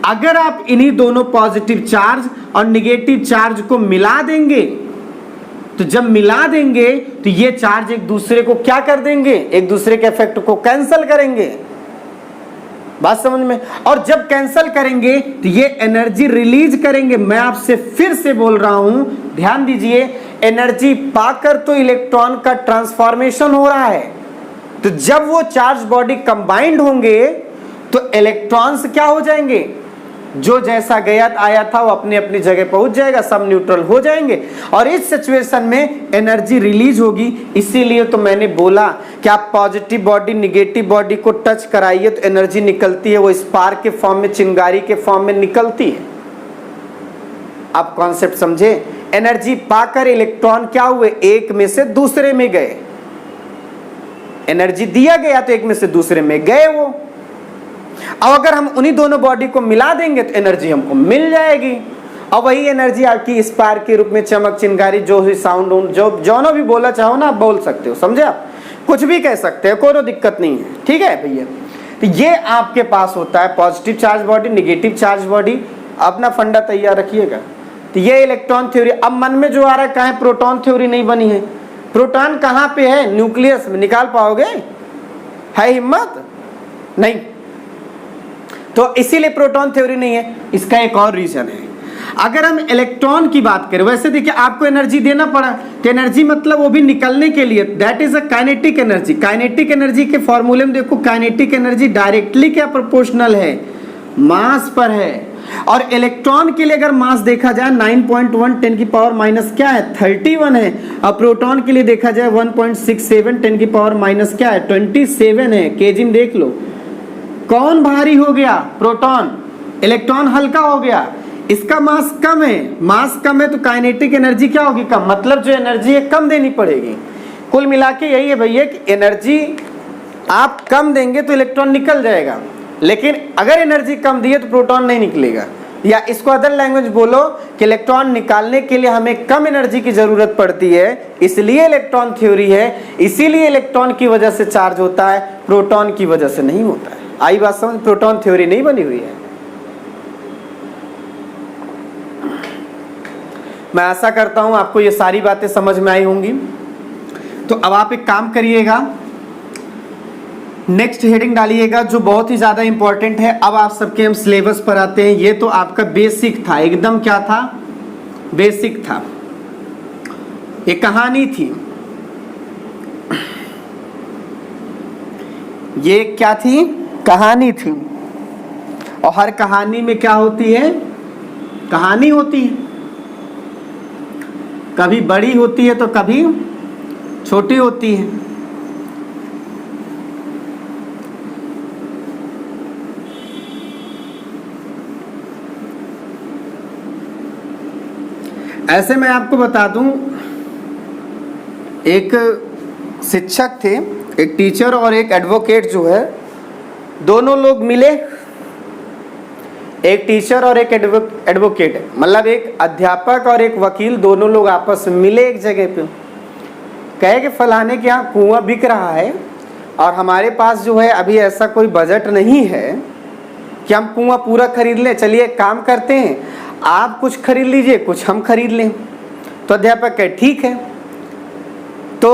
अगर आप इन्हीं दोनों पॉजिटिव चार्ज और निगेटिव चार्ज को मिला देंगे, तो जब मिला देंगे तो ये चार्ज एक दूसरे को क्या कर देंगे? एक दूसरे के इफेक्ट को कैंसिल करेंगे। बात समझ में? और जब कैंसिल करेंगे तो ये एनर्जी रिलीज करेंगे। मैं आपसे फिर से बोल रहा हूं, ध्यान दीजिए, एनर्जी पाकर तो इलेक्ट्रॉन का ट्रांसफॉर्मेशन हो रहा है। तो जब वो चार्ज बॉडी कंबाइंड होंगे तो इलेक्ट्रॉन्स क्या हो जाएंगे? जो जैसा गया आया था वो अपनी अपनी जगह पहुंच जाएगा, सब न्यूट्रल हो जाएंगे और इस सिचुएशन में एनर्जी रिलीज होगी। इसीलिए तो मैंने बोला कि आप पॉजिटिव बॉडी निगेटिव बॉडी को टच कराइए तो एनर्जी निकलती है, वो स्पार्क के फॉर्म में, चिंगारी के फॉर्म में निकलती है। आप कॉन्सेप्ट समझे? एनर्जी पाकर इलेक्ट्रॉन क्या हुए? एक में से दूसरे में गए। एनर्जी दिया गया तो एक में से दूसरे में गए वो। अब अगर हम उन्हीं दोनों बॉडी को मिला देंगे तो एनर्जी हमको मिल जाएगी और वही एनर्जी आपकी स्पार्क के रूप में, चमक, चिंगारी, जो भी साउंड, जो भी बोला चाहो ना आप बोल सकते हो, समझे? आप कुछ भी कह सकते हो, कोई दिक्कत नहीं है, ठीक है भैया? तो ये आपके पास होता है positive charge body, negative charge body. अपना फंडा तैयार रखिएगा। तो ये इलेक्ट्रॉन थ्योरी। अब मन में जो आ रहा है, कहाँ प्रोटॉन थ्योरी नहीं बनी है? प्रोटॉन कहाँ पे है? न्यूक्लियस में। निकाल पाओगे? है हिम्मत? नहीं। तो इसीलिए प्रोटॉन थ्योरी नहीं है। इसका एक और रीजन है। अगर हम इलेक्ट्रॉन की बात करें, वैसे देखिए आपको एनर्जी देना पड़ा, तो एनर्जी मतलब वो भी निकलने के लिए, that is a kinetic energy. Kinetic energy के फॉर्मूले में देखो, काइनेटिक एनर्जी डायरेक्टली क्या प्रोपोर्शनल है? मास पर है। और इलेक्ट्रॉन के लिए अगर मास देखा जाए 9.1 10 की पावर माइनस क्या है? 31 है। और प्रोटॉन के लिए देखा जाए 1.67 10 की पावर माइनस क्या है? 27 है। केजी में देख लो, कौन भारी हो गया? प्रोटॉन। इलेक्ट्रॉन हल्का हो गया। इसका मास कम है, मास कम है तो काइनेटिक एनर्जी क्या होगी? कम, मतलब जो एनर्जी है कम देनी पड़ेगी। कुल मिला के यही है भैया कि एनर्जी आप कम देंगे तो इलेक्ट्रॉन निकल जाएगा, लेकिन अगर एनर्जी कम दी है तो प्रोटॉन नहीं निकलेगा। या इसको अदर लैंग्वेज बोलो कि इलेक्ट्रॉन निकालने के लिए हमें कम एनर्जी की जरूरत पड़ती है, इसलिए इलेक्ट्रॉन थ्योरी है। इसीलिए इलेक्ट्रॉन की वजह से चार्ज होता है, प्रोटॉन की वजह से नहीं होता है। आई बात समझ? प्रोटॉन थ्योरी नहीं बनी हुई है। मैं आशा करता हूं आपको ये सारी बातें समझ में आई होंगी। तो अब आप एक काम करिएगा, नेक्स्ट हेडिंग डालिएगा जो बहुत ही ज्यादा इंपॉर्टेंट है। अब आप सबके हम सिलेबस पर आते हैं। ये तो आपका बेसिक था, एकदम क्या था? बेसिक था। एक कहानी थी, ये क्या थी? कहानी थी। और हर कहानी में क्या होती है? कहानी होती है, कभी बड़ी होती है तो कभी छोटी होती है। ऐसे मैं आपको बता दूं, एक शिक्षक थे, एक टीचर और एक एडवोकेट जो है, दोनों लोग मिले। एक टीचर और एक एडवोकेट, मतलब एक अध्यापक और एक वकील, दोनों लोग आपस में मिले एक जगह पे। कहे कि फलाने के यहाँ कुआं बिक रहा है और हमारे पास जो है अभी ऐसा कोई बजट नहीं है कि हम कुआं पूरा खरीद लें। चलिए एक काम करते हैं, आप कुछ खरीद लीजिए, कुछ हम खरीद लें। तो अध्यापक कहे ठीक है। तो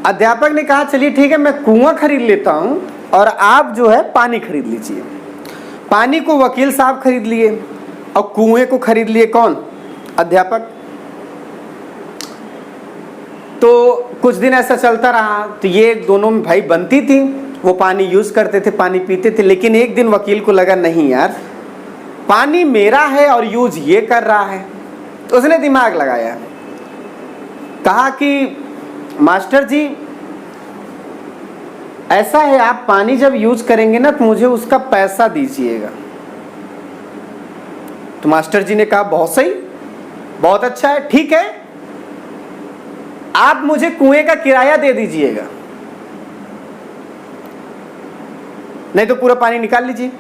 अध्यापक ने कहा चलिए ठीक है, मैं कुआं खरीद लेता हूं और आप जो है पानी खरीद लीजिए। पानी को वकील साहब खरीद लिए और कुएं को खरीद लिए कौन? अध्यापक। तो कुछ दिन ऐसा चलता रहा। तो ये दोनों में भाई बनती थी, वो पानी यूज करते थे, पानी पीते थे। लेकिन एक दिन वकील को लगा नहीं यार, पानी मेरा है और यूज ये कर रहा है। तो उसने दिमाग लगाया, कहा कि मास्टर जी ऐसा है, आप पानी जब यूज करेंगे ना तो मुझे उसका पैसा दीजिएगा। तो मास्टर जी ने कहा बहुत सही, बहुत अच्छा है, ठीक है, आप मुझे कुएं का किराया दे दीजिएगा, नहीं तो पूरा पानी निकाल लीजिए।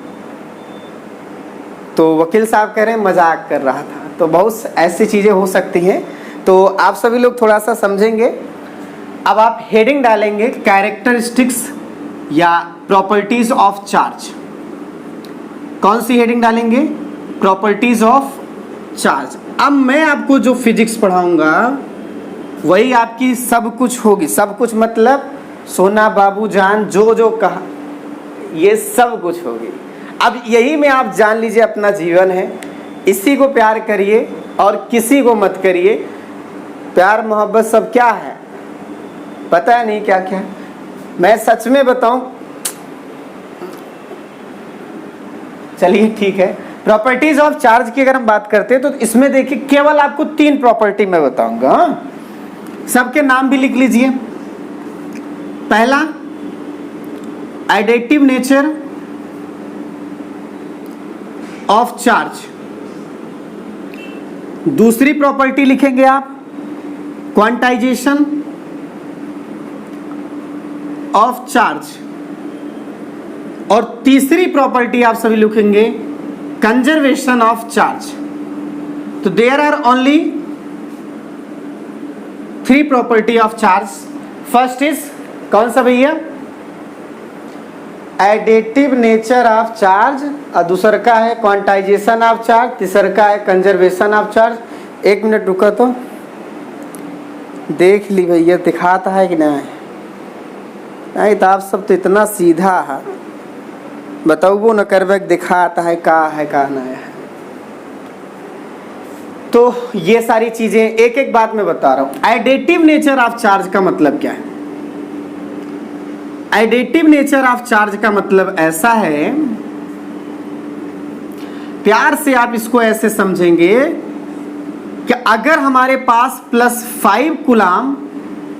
तो वकील साहब कह रहे हैं मजाक कर रहा था। तो बहुत ऐसी चीजें हो सकती हैं, तो आप सभी लोग थोड़ा सा समझेंगे। अब आप हेडिंग डालेंगे कैरेक्टरिस्टिक्स या प्रॉपर्टीज ऑफ चार्ज। कौन सी हेडिंग डालेंगे? Properties of charge. अब मैं आपको जो फिजिक्स पढ़ाऊंगा वही आपकी सब कुछ होगी। सब कुछ मतलब सोना बाबू जान जो जो कहा, ये सब कुछ होगी। अब यही में आप जान लीजिए अपना जीवन है, इसी को प्यार करिए और किसी को मत करिए। प्यार मोहब्बत सब क्या है पता है नहीं क्या क्या। मैं सच में बताऊं, चलिए ठीक है, प्रॉपर्टीज ऑफ चार्ज की अगर हम बात करते हैं तो इसमें देखिए केवल आपको 3 प्रॉपर्टी मैं बताऊंगा। सबके नाम भी लिख लीजिए। पहला एडिटिव नेचर ऑफ चार्ज, दूसरी प्रॉपर्टी लिखेंगे आप क्वांटाइजेशन ऑफ चार्ज, और तीसरी प्रॉपर्टी आप सभी लिखेंगे कंजर्वेशन ऑफ चार्ज। तो there are only 3 property of charge. First is कौन सा भैया? एडिटिव नेचर ऑफ चार्ज, और दूसरा का है क्वांटाइजेशन ऑफ चार्ज, तीसरा का है कंजर्वेशन ऑफ चार्ज। 1 मिनट रुका तो देख ली भैया, दिखाता है कि नहीं? नहीं तो आप सब तो इतना सीधा है, बताओ वो न करवे दिखाता है का है का ना है। तो ये सारी चीजें एक एक बात मैं बता रहा हूं। एडिटिव नेचर ऑफ चार्ज का मतलब क्या है? एडिटिव नेचर ऑफ चार्ज का मतलब ऐसा है, प्यार से आप इसको ऐसे समझेंगे कि अगर हमारे पास +5 कूलाम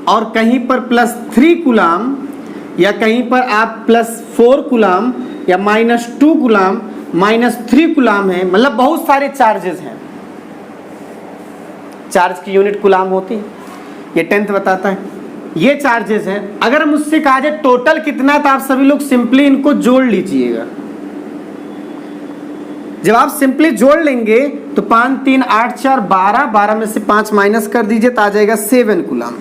और कहीं पर +3 कूलाम, या कहीं पर आप +4 कूलाम या -2 कूलाम, -3 कूलाम है, मतलब बहुत सारे चार्जेस हैं। चार्ज की यूनिट कूलाम होती है, ये 10th बताता है। ये चार्जेस हैं। अगर मुझसे कहा जाए टोटल कितना, तो आप सभी लोग सिंपली इनको जोड़ लीजिएगा। जब आप सिंपली जोड़ लेंगे तो 5 3 8 4 12, 12 में से 5 माइनस कर दीजिए तो आ जाएगा 7 कूलाम।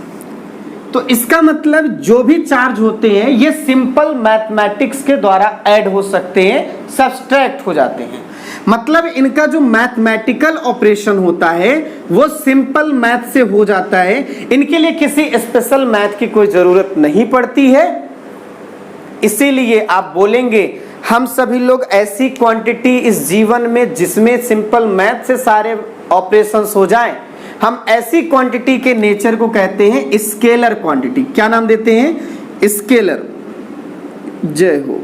तो इसका मतलब जो भी चार्ज होते हैं ये सिंपल मैथमेटिक्स के द्वारा ऐड हो सकते हैं, सब्सट्रैक्ट हो जाते हैं। मतलब इनका जो मैथमेटिकल ऑपरेशन होता है वो सिंपल मैथ से हो जाता है। इनके लिए किसी स्पेशल मैथ की कोई जरूरत नहीं पड़ती है। इसीलिए आप बोलेंगे हम सभी लोग ऐसी क्वांटिटी इस जीवन में जिसमें सिंपल मैथ से सारे ऑपरेशंस हो जाएं, हम ऐसी क्वांटिटी के नेचर को कहते हैं स्केलर क्वांटिटी। क्या नाम देते हैं? स्केलर। जय हो।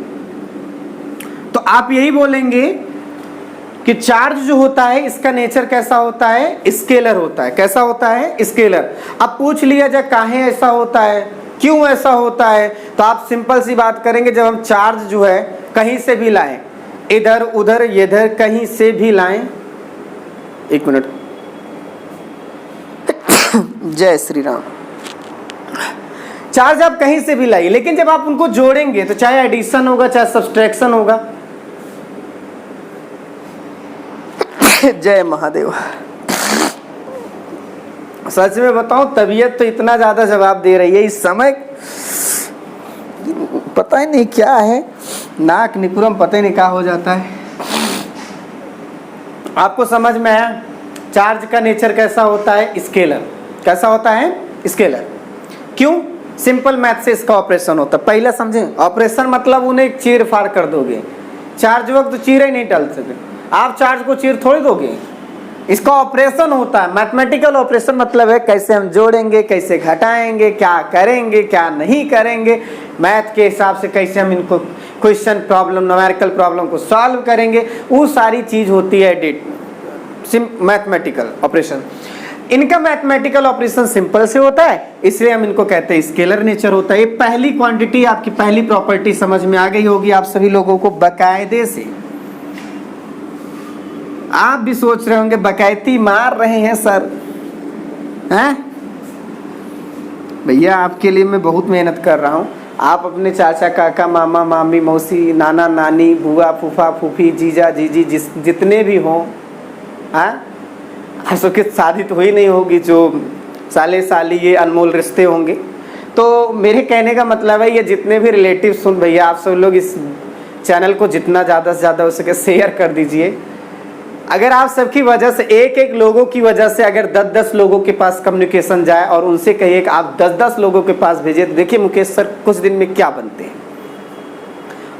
तो आप यही बोलेंगे कि चार्ज जो होता है इसका नेचर कैसा होता है? स्केलर होता है। कैसा होता है? स्केलर। अब पूछ लिया जाए काहे ऐसा होता है, क्यों ऐसा होता है, तो आप सिंपल सी बात करेंगे, जब हम चार्ज जो है कहीं से भी लाएं, इधर उधर इधर कहीं से भी लाएं, एक मिनट, जय श्री राम। चार्ज आप कहीं से भी लाइए, लेकिन जब आप उनको जोड़ेंगे तो चाहे एडिशन होगा चाहे सब्सट्रैक्शन होगा। जय महादेव। सच में बताऊं, तबीयत तो इतना ज्यादा जवाब दे रही है इस समय, पता ही नहीं क्या है, नाक निकुरम पता ही नहीं क्या हो जाता है। आपको समझ में आया? चार्ज का नेचर कैसा होता है? स्केलर। कैसा होता है? स्केलर। क्यों? सिंपल मैथ से इसका ऑपरेशन होता है। पहले समझें, ऑपरेशन मतलब उन्हें चीर फाड़ कर दोगे। चार्ज वक्त तो चीर ही नहीं डाल सके, आप चार्ज को चीर थोड़ी दोगे। इसका ऑपरेशन होता है मैथमेटिकल ऑपरेशन, मतलब है कैसे हम जोड़ेंगे, कैसे घटाएंगे, क्या करेंगे, क्या नहीं करेंगे, मैथ के हिसाब से कैसे हम इनको क्वेश्चन प्रॉब्लम, न्यूमेरिकल प्रॉब्लम को सॉल्व करेंगे, वो सारी चीज होती है मैथमेटिकल ऑपरेशन। इनका मैथमेटिकल ऑपरेशन सिंपल से होता है, इसलिए हम इनको कहते हैं स्केलर नेचर होता है। ये पहली क्वांटिटी, आपकी पहली प्रॉपर्टी समझ में आ गई होगी आप सभी लोगों को बकायदे से। आप भी सोच रहे होंगे बकायती मार रहे हैं सर, हैं? भैया आपके लिए मैं बहुत मेहनत कर रहा हूँ। आप अपने चाचा काका मामा मामी मौसी नाना नानी बुआ फूफा फूफी जीजा जीजी जितने भी हों, हाँ, सबकी शादी तो हुई नहीं होगी, जो साले साली ये अनमोल रिश्ते होंगे। तो मेरे कहने का मतलब है ये जितने भी रिलेटिव सुन, भैया आप सब लोग इस चैनल को जितना ज़्यादा से ज़्यादा हो सके शेयर कर दीजिए। अगर आप सबकी वजह से, एक एक लोगों की वजह से अगर 10-10 लोगों के पास कम्युनिकेशन जाए और उनसे कहिए कि आप 10-10 लोगों के पास भेजिए, तो देखिए मुकेश सर कुछ दिन में क्या बनते हैं।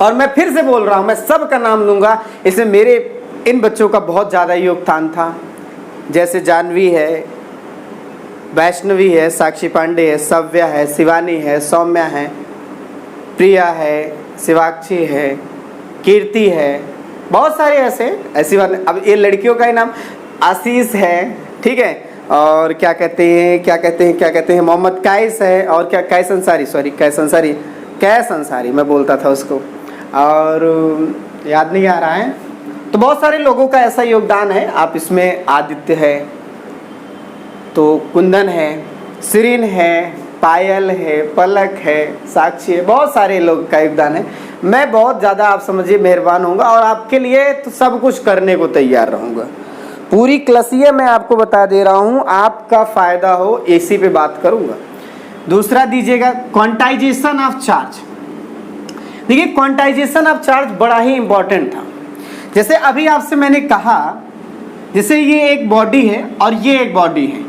और मैं फिर से बोल रहा हूँ, मैं सबका नाम लूँगा, इसमें मेरे इन बच्चों का बहुत ज़्यादा योगदान था। जैसे जानवी है, वैष्णवी है, साक्षी पांडे है, सव्या है, शिवानी है, सौम्या है, प्रिया है, शिवाक्षी है, कीर्ति है, बहुत सारे ऐसी बात। अब ये लड़कियों का ही नाम आशीष है, ठीक है, और क्या कहते हैं मोहम्मद कैस है, और क्या कैस अंसारी मैं बोलता था उसको, और याद नहीं आ रहा है। तो बहुत सारे लोगों का ऐसा योगदान है। आप इसमें आदित्य है, तो कुंदन है, सिरिन है, पायल है, पलक है, साक्षी है, बहुत सारे लोग का योगदान है। मैं बहुत ज़्यादा आप समझिए मेहरबान होऊंगा और आपके लिए तो सब कुछ करने को तैयार रहूँगा। पूरी क्लासिए मैं आपको बता दे रहा हूँ, आपका फ़ायदा हो इसी पे बात करूँगा। दूसरा दीजिएगा क्वांटाइजेशन ऑफ चार्ज। देखिए क्वांटाइजेशन ऑफ चार्ज बड़ा ही इंपॉर्टेंट था। जैसे अभी आपसे मैंने कहा, जैसे ये एक बॉडी है और ये एक बॉडी है,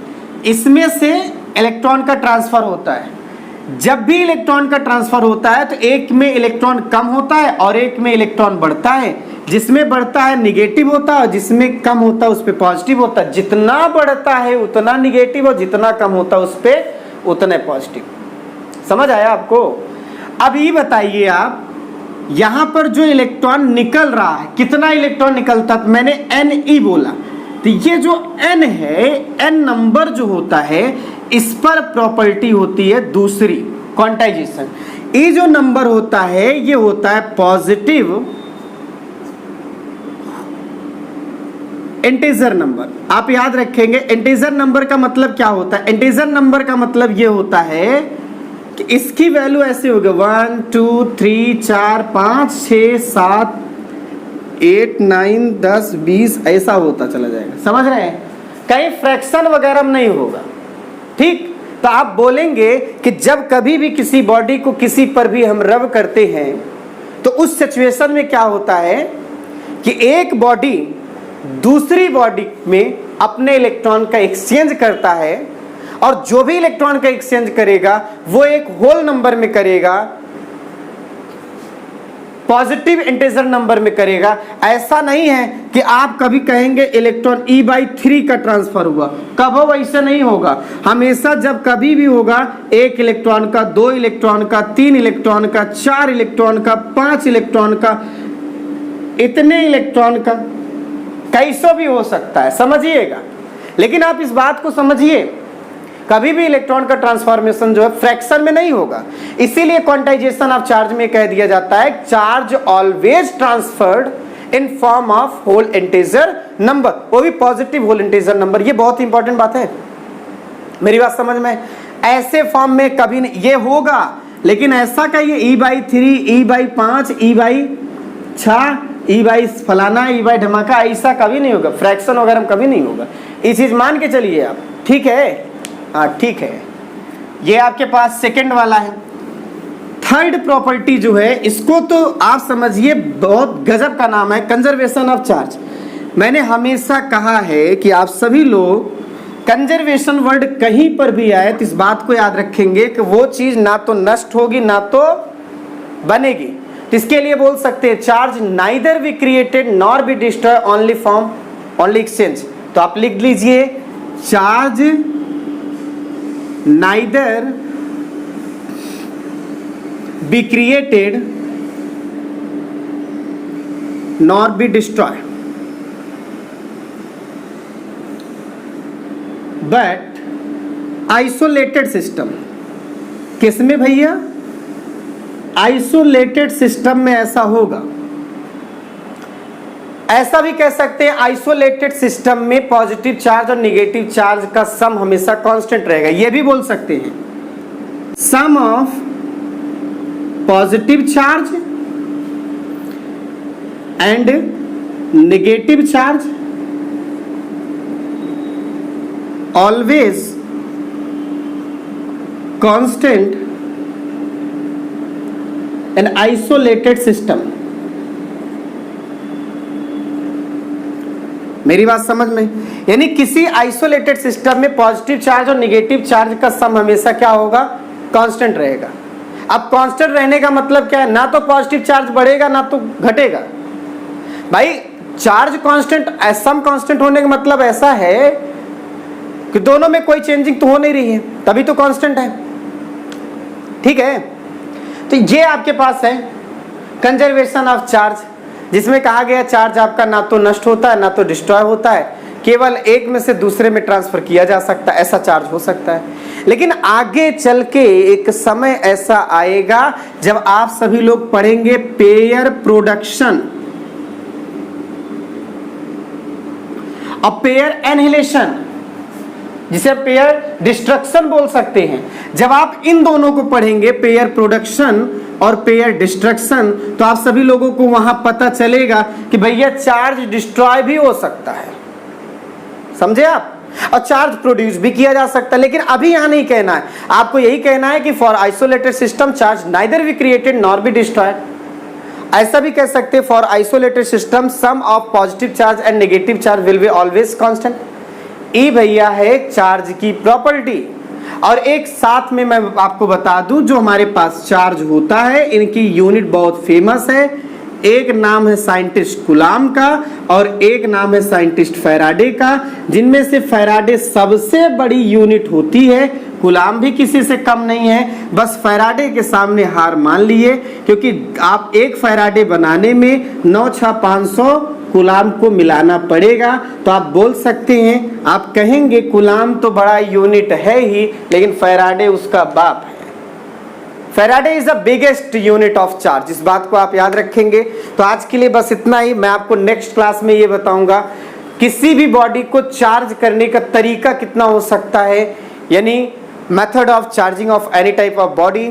इसमें से इलेक्ट्रॉन का ट्रांसफर होता है। जब भी इलेक्ट्रॉन का ट्रांसफर होता है तो एक में इलेक्ट्रॉन कम होता है और एक में इलेक्ट्रॉन बढ़ता है। जिसमें बढ़ता है निगेटिव होता है और जिसमें कम होता है उस पर पॉजिटिव होता है। जितना बढ़ता है उतना निगेटिव और जितना कम होता है उस पर उतने पॉजिटिव। समझ आया आपको? अब ये बताइए आप, यहां पर जो इलेक्ट्रॉन निकल रहा है, कितना इलेक्ट्रॉन निकलता है? मैंने Ne बोला, तो ये जो N है, N नंबर जो होता है, इस पर प्रॉपर्टी होती है दूसरी, क्वांटाइजेशन। ये जो नंबर होता है ये होता है पॉजिटिव इंटीजर नंबर, आप याद रखेंगे इंटीजर नंबर का मतलब क्या होता है। इंटीजर नंबर का मतलब ये होता है कि इसकी वैल्यू ऐसे होगी 1 2 3 4 5 6 7 8 9 10 20 ऐसा होता चला जाएगा, समझ रहे हैं। कहीं फ्रैक्शन वगैरह नहीं होगा, ठीक। तो आप बोलेंगे कि जब कभी भी किसी बॉडी को किसी पर भी हम रब करते हैं तो उस सिचुएशन में क्या होता है कि एक बॉडी दूसरी बॉडी में अपने इलेक्ट्रॉन का एक्सचेंज करता है, और जो भी इलेक्ट्रॉन का एक्सचेंज करेगा वो एक होल नंबर में करेगा, पॉजिटिव इंटीजर नंबर में करेगा। ऐसा नहीं है कि आप कभी कहेंगे इलेक्ट्रॉन E/3 का ट्रांसफर हुआ, कब हो, वैसे नहीं होगा। हमेशा जब कभी भी होगा 1 इलेक्ट्रॉन का, 2 इलेक्ट्रॉन का, 3 इलेक्ट्रॉन का, 4 इलेक्ट्रॉन का, 5 इलेक्ट्रॉन का, इतने इलेक्ट्रॉन का, कैसो भी हो सकता है, समझिएगा। लेकिन आप इस बात को समझिए, कभी भी इलेक्ट्रॉन का ट्रांसफॉर्मेशन जो है फ्रैक्शन में नहीं होगा। इसीलिए क्वांटाइजेशन ऑफ चार्ज में कह दिया जाता है charge always transferred in form of whole integer number, वो भी पॉजिटिव होल इंटीजर नंबर। ये बहुत इंपॉर्टेंट बात है, मेरी बात समझ में। ऐसे फॉर्म में कभी नहीं, ये होगा लेकिन ऐसा कहिए E/3 E/5 E/6 E/ फलाना E/ धमाका, ऐसा कभी नहीं होगा। फ्रैक्शन वगैरह कभी नहीं होगा, ये चीज मान के चलिए आप, ठीक है। हाँ ठीक है, ये आपके पास सेकंड वाला है। थर्ड प्रॉपर्टी जो है इसको तो आप समझिए, बहुत गजब का नाम है, कंजर्वेशन ऑफ चार्ज। मैंने हमेशा कहा है कि आप सभी लोग कंजर्वेशन वर्ड कहीं पर भी आए तो इस बात को याद रखेंगे कि वो चीज ना तो नष्ट होगी ना तो बनेगी। तो इसके लिए बोल सकते हैं charge neither be created nor be destroy, only form only exchange. तो आप लिख लीजिए charge neither be created nor be destroyed but isolated system। किसमें भैया? आइसोलेटेड सिस्टम में ऐसा होगा। ऐसा भी कह सकते हैं आइसोलेटेड सिस्टम में पॉजिटिव चार्ज और नेगेटिव चार्ज का सम हमेशा कांस्टेंट रहेगा। ये भी बोल सकते हैं sum of positive charge and negative charge always constant in isolated system. मेरी बात समझ में? यानी किसी आइसोलेटेड सिस्टम में पॉजिटिव चार्ज और नेगेटिव चार्ज का सम हमेशा क्या होगा? कांस्टेंट रहेगा। अब कांस्टेंट रहने का मतलब क्या है? ना तो पॉजिटिव चार्ज बढ़ेगा ना तो घटेगा। भाई चार्ज कांस्टेंट, सम कांस्टेंट होने का मतलब ऐसा है कि दोनों में कोई चेंजिंग तो हो नहीं रही है, तभी तो कांस्टेंट है, ठीक है। तो ये आपके पास है कंजर्वेशन ऑफ चार्ज, जिसमें कहा गया चार्ज आपका ना तो नष्ट होता है ना तो डिस्ट्रॉय होता है, केवल एक में से दूसरे में ट्रांसफर किया जा सकता है, ऐसा चार्ज हो सकता है। लेकिन आगे चल के एक समय ऐसा आएगा जब आप सभी लोग पढ़ेंगे पेयर प्रोडक्शन और पेयर एनहिलेशन, जिसे पेयर डिस्ट्रक्शन बोल सकते हैं। जब आप इन दोनों को पढ़ेंगे, पेयर प्रोडक्शन और पेयर डिस्ट्रक्शन, तो आप सभी लोगों को वहां पता चलेगा कि भैया चार्ज डिस्ट्रॉय भी हो सकता है, समझे आप, और चार्ज प्रोड्यूस भी किया जा सकता है। लेकिन अभी यहां नहीं कहना है, आपको यही कहना है कि for isolated system charge neither be created nor be destroyed. ऐसा भी कह सकते हैं for isolated system sum of positive charge and negative charge will be always constant. ई भैया है चार्ज की प्रॉपर्टी। और एक साथ में मैं आपको बता दूं, जो हमारे पास चार्ज होता है इनकी यूनिट बहुत फेमस है। एक नाम है साइंटिस्ट कूलाम का और एक नाम है साइंटिस्ट फैराडे का, जिनमें से फैराडे सबसे बड़ी यूनिट होती है, कूलाम भी किसी से कम नहीं है। बस फैराडे के सामने हार मान लिए, क्योंकि आप एक फैराडे बनाने में 9×500 कूलाम को मिलाना पड़ेगा। तो आप बोल सकते हैं, आप कहेंगे कूलाम तो बड़ा यूनिट है ही, लेकिन फैराडे उसका बाप है। Faraday is the biggest unit of charge, इस बात को आप याद रखेंगे। तो आज के लिए बस इतना ही। मैं आपको नेक्स्ट क्लास में ये बताऊंगा किसी भी बॉडी को चार्ज करने का तरीका कितना हो सकता है, यानी method of charging of any type of body,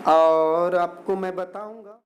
और आपको मैं बताऊंगा।